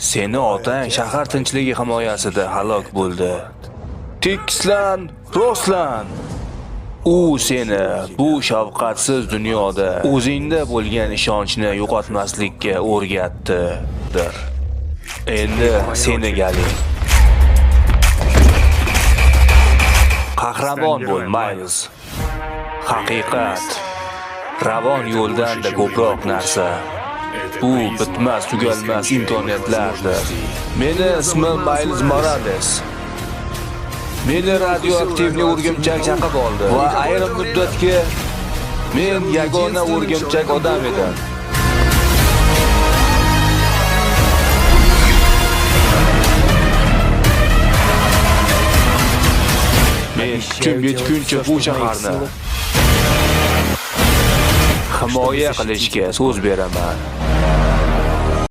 Seni otang shahar tinchligi himoyasida halok bo'ldi. Tekislan, rostlan. U seni bu shafqatsiz dunyoda o'zingda bo'lgan ishonchni yo'qotmaslikka o'rgatdi. Endi seni galing. Qahramon bo'l, Miles. Haqiqat ravon yo'ldan-da ko'proq narsa. Bu bitmas tugalmas imkoniyatlardir. Meni ismim Miles Morales. Meni radioaktivli o'rgimchak chaqib oldi va ayrim muddatga men yagona o'rgimchak odam edim. Men kuchim yetguncha bu shaharni himoya qilishga so'z beraman.